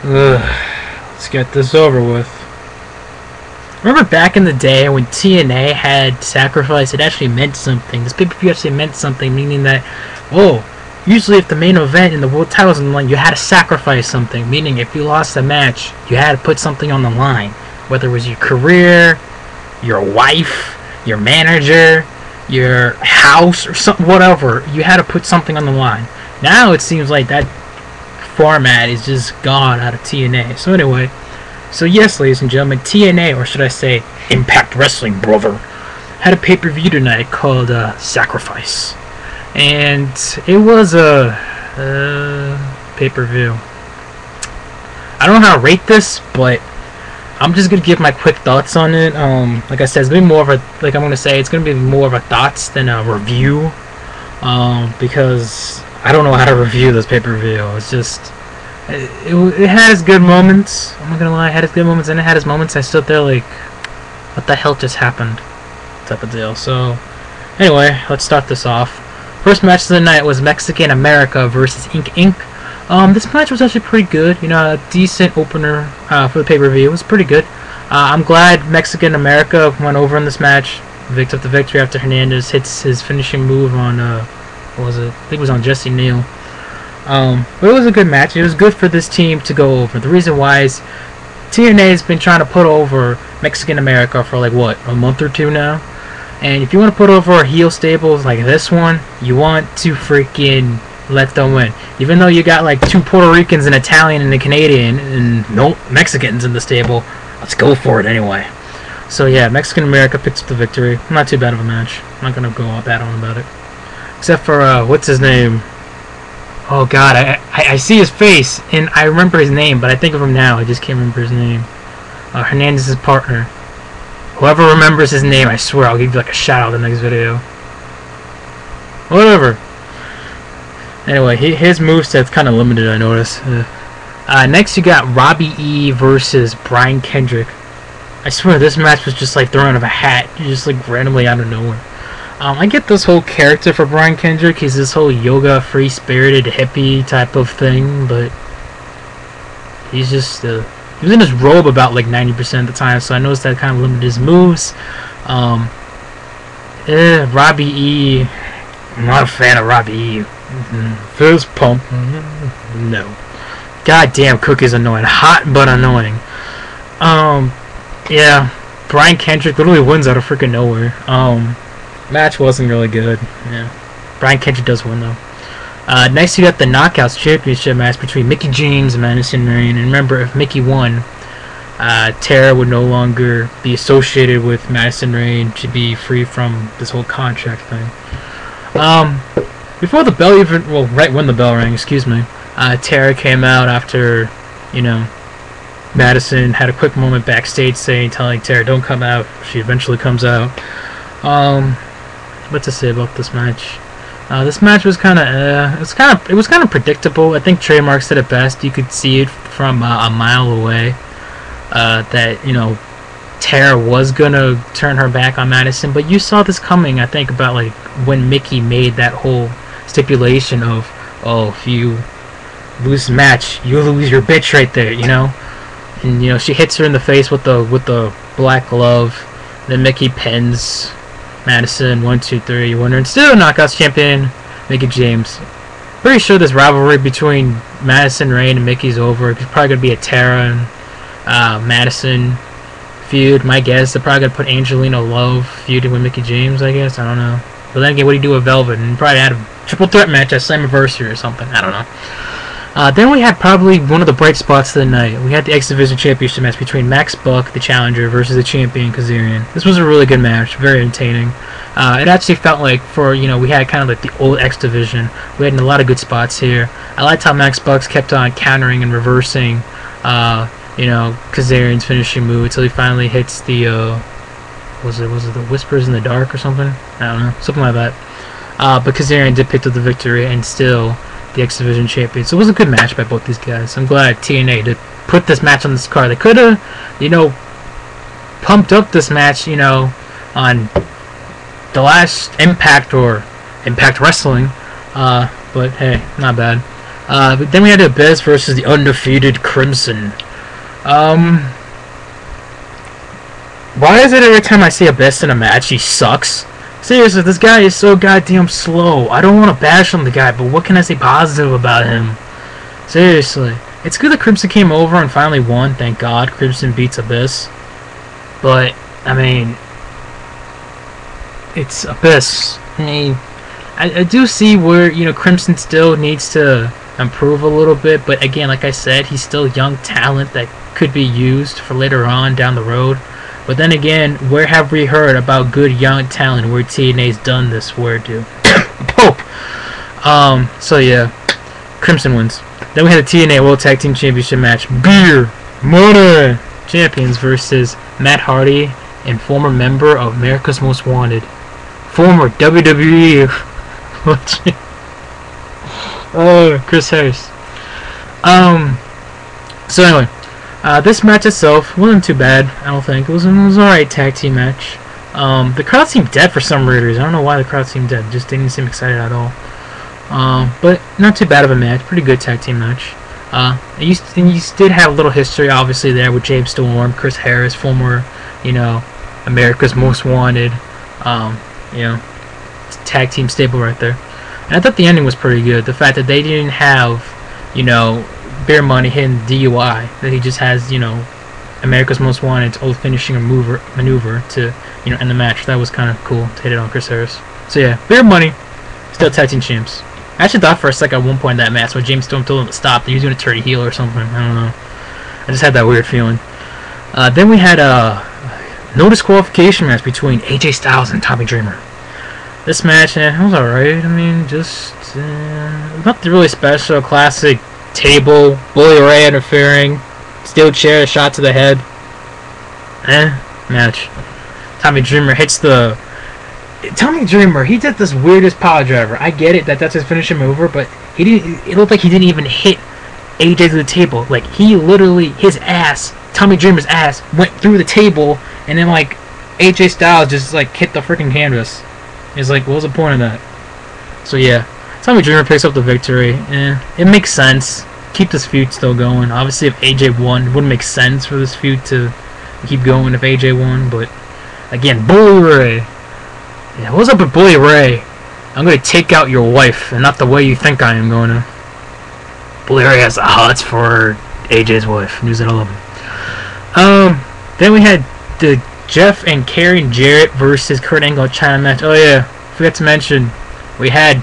Let's get this over with. Remember back in the day when TNA had Sacrifice, it actually meant something. This pay-per-view actually meant something, meaning that, usually if the main event and the world title was on the line, you had to sacrifice something, meaning if you lost a match, you had to put something on the line. Whether it was your career, your wife, your manager, your house, or something, whatever, you had to put something on the line. Now it seems like that format is just gone out of TNA. So anyway, yes, ladies and gentlemen, TNA, or should I say Impact Wrestling, brother, had a pay-per-view tonight called Sacrifice. And it was a pay-per-view. I don't know how to rate this, but I'm just going to give my quick thoughts on it. Like I said, it's going to be more of a, like I'm going to say, it's going to be more of a thoughts than a review. Because I don't know how to review this pay-per-view. It's just, it has good moments. I'm not gonna lie, it had its good moments, and it had its moments I stood there like, what the hell just happened? Type of deal. So, anyway, let's start this off. First match of the night was Mexican America versus Inc. This match was actually pretty good. You know, a decent opener for the pay-per-view. It was pretty good. I'm glad Mexican America went over in this match. Picked up the victory after Hernandez hits his finishing move on, what was it? I think it was on Jesse Neal. But it was a good match. It was good for this team to go over. The reason why is TNA has been trying to put over Mexican America for like, what, a month or two now? And if you want to put over heel stables like this one, you want to freaking let them win. Even though you got like 2 Puerto Ricans, an Italian, and a Canadian, and no Mexicans in the stable, let's go for it anyway. So yeah, Mexican America picks up the victory. Not too bad of a match. I'm not going to go all bad on about it. Except for, what's his name? Oh god, I see his face, and I remember his name, but I think of him now. I just can't remember his name. Hernandez's partner. Whoever remembers his name, I swear I'll give you like a shout out in the next video. Whatever. Anyway, his moveset's kind of limited, I notice. Next you got Robbie E versus Brian Kendrick. I swear this match was just like thrown out of a hat, just like randomly out of nowhere. I get this whole character for Brian Kendrick. He's this whole yoga, free-spirited, hippie type of thing, but he's just, he was in his robe about like 90% of the time, so I noticed that kind of limited his moves. Robbie E, I'm not a fan of Robbie E. Fist pump, no. Goddamn, Cook is annoying. Hot but annoying. Yeah, Brian Kendrick literally wins out of freaking nowhere. Match wasn't really good. Yeah, Brian Kendrick does win though. Next you got the Knockouts Championship match between Mickie James and Madison Rayne. And remember, if Mickie won, Tara would no longer be associated with Madison Rayne. She'd be free from this whole contract thing. Before the bell even, well, right when the bell rang, excuse me, Tara came out after, you know, Madison had a quick moment backstage telling Tara, don't come out. She eventually comes out. What to say about this match? This match was kind of, it was kind of predictable. I think Trademark said it best. You could see it from a mile away that, you know, Tara was gonna turn her back on Madison, but you saw this coming. I think about like when Mickie made that whole stipulation of, oh, if you lose the match, you lose your bitch right there, you know. And you know she hits her in the face with the black glove. Then Mickie pins Madison 1, 2, 3 winner and still Knockouts champion Mickie James. Pretty sure this rivalry between Madison Rayne and Mickey's over. It's probably gonna be a Tara and Madison feud. My guess they're probably gonna put Angelina Love feuding with Mickie James. I guess I don't know. But then again, what do you do with Velvet? And probably had a triple threat match at Slammiversary or something. I don't know. Then we had probably one of the bright spots of the night. We had the X Division Championship match between Max Buck, the challenger, versus the champion, Kazarian. This was a really good match, very entertaining. It actually felt like for, you know, we had kind of like the old X Division. We had a lot of good spots here. I liked how Max Buck kept on countering and reversing, you know, Kazarian's finishing move until he finally hits the, was it the Whispers in the Dark or something? I don't know, something like that. But Kazarian did pick up the victory and still the X Division champion. So it was a good match by both these guys. I'm glad TNA did put this match on this card. They could have, you know, pumped up this match, you know, on the last Impact or Impact Wrestling. But hey, not bad. But then we had Abyss versus the undefeated Crimson. Why is it every time I see Abyss in a match, he sucks? Seriously, this guy is so goddamn slow. I don't want to bash on the guy, but what can I say positive about him? Seriously. It's good that Crimson came over and finally won, thank God. Crimson beats Abyss. But, I mean, it's Abyss. I mean, I do see where, Crimson still needs to improve a little bit, but again, like I said, he's still young talent that could be used for later on down the road. But then again, where have we heard about good young talent where TNA's done this? Where do? So yeah, Crimson wins. Then we had the TNA World Tag Team Championship match. Beer Money Champions versus Matt Hardy and former member of America's Most Wanted, former WWE Chris Harris. So anyway, this match itself wasn't too bad. I don't think it was an alright tag team match. The crowd seemed dead for some reasons. I don't know why the crowd seemed dead. Just didn't seem excited at all. But not too bad of a match. Pretty good tag team match. You did have a little history, obviously, there with James Storm, Chris Harris, former, America's Most Wanted, tag team stable right there. And I thought the ending was pretty good. The fact that they didn't have, Beer Money hitting DUI, that he just has, America's Most Wanted's old finishing maneuver to, end the match. That was kind of cool to hit it on Chris Harris. So yeah, Beer Money, still tag team champs. I actually thought for a second at one point in that match when James Storm told him to stop that he was going to turn heel or something. I don't know. I just had that weird feeling. Then we had a no disqualification match between AJ Styles and Tommy Dreamer. This match, it was alright. I mean, just nothing really special. Classic table, Bully Ray interfering, steel chair, shot to the head. Match. Tommy Dreamer, he did this weirdest power driver. I get it that's his finishing mover, but it looked like he didn't even hit AJ to the table. Like, he literally, Tommy Dreamer's ass, went through the table, and then, AJ Styles just, hit the freaking canvas. It's like, what was the point of that? So, yeah. Tommy Dreamer picks up the victory. It makes sense. Keep this feud still going. Obviously, if AJ won, it wouldn't make sense for this feud to keep going if AJ won, but, again, Bully Ray. Yeah, what's up with Bully Ray? I'm going to take out your wife, and not the way you think I am going to. Bully Ray has the hots for AJ's wife. News at 11. Then we had the Jeff and Karen Jarrett versus Kurt Angle China match. Oh yeah, forgot to mention, we had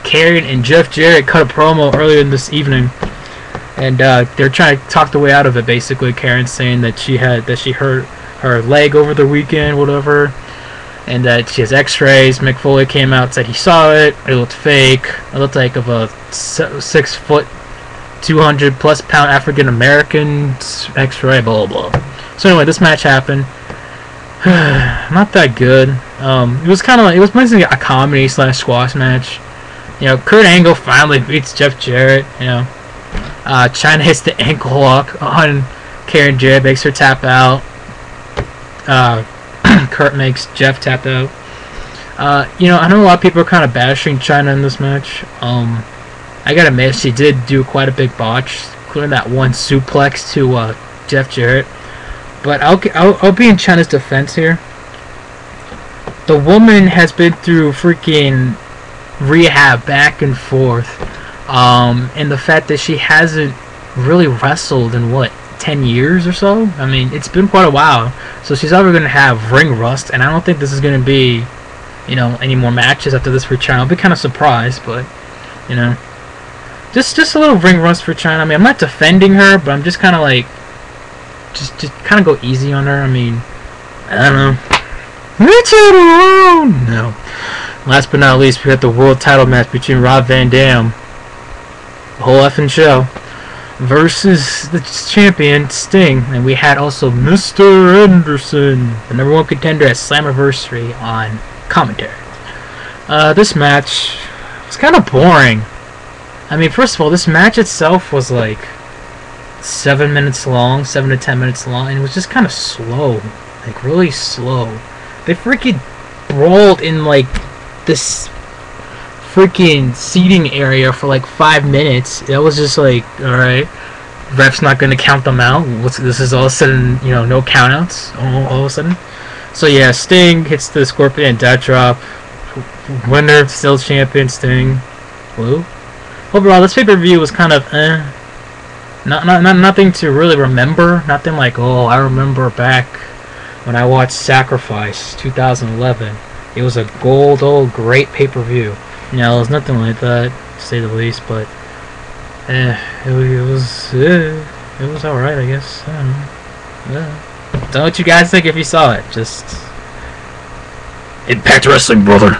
Karen and Jeff Jarrett cut a promo earlier in this evening, and they're trying to talk the way out of it. Basically, Karen saying that she hurt her leg over the weekend, whatever, and that she has X-rays. Mick Foley came out and said he saw it. It looked fake. It looked like of a 6 foot, 200+ pound African American X-ray. Blah blah blah. So anyway, this match happened. Not that good. It was kind of it was basically a comedy / squash match. Kurt Angle finally beats Jeff Jarrett. China hits the ankle lock on Karen Jarrett, makes her tap out. Kurt makes Jeff tap out. I know a lot of people are kind of bashing China in this match. I gotta admit, she did do quite a big botch, including that one suplex to Jeff Jarrett. But I'll be in China's defense here. The woman has been through freaking rehab back and forth, and the fact that she hasn't really wrestled in 10 years or so. I mean, it's been quite a while. So she's either gonna have ring rust, and I don't think this is gonna be, any more matches after this for China. I'll be kind of surprised, but just a little ring rust for China. I mean, I'm not defending her, but I'm just kind of just kind of go easy on her. I mean, I don't know. No. Last but not least, we got the world title match between Rob Van Dam, the whole effing show, versus the champion Sting, and we had also Mr. Anderson, the #1 contender at Slammiversary, on commentary. This match was kind of boring. I mean, first of all, this match itself was 7 minutes long, 7 to 10 minutes long, and it was just kind of slow, really slow. They freaking brawled in this freaking seating area for like 5 minutes. That was just like, alright, ref's not gonna count them out. This is all of a sudden, no countouts all of a sudden. So yeah, Sting hits the Scorpion Death Drop. Winner, still champion, Sting. Woo. Overall, this pay-per-view was kind of nothing to really remember. Nothing like, oh, I remember back when I watched Sacrifice 2011. It was a old great pay-per-view. It was nothing like that, to say the least. But it was alright, I guess. I don't know. Yeah. Don't know what you guys think if you saw it. Just Impact Wrestling, brother.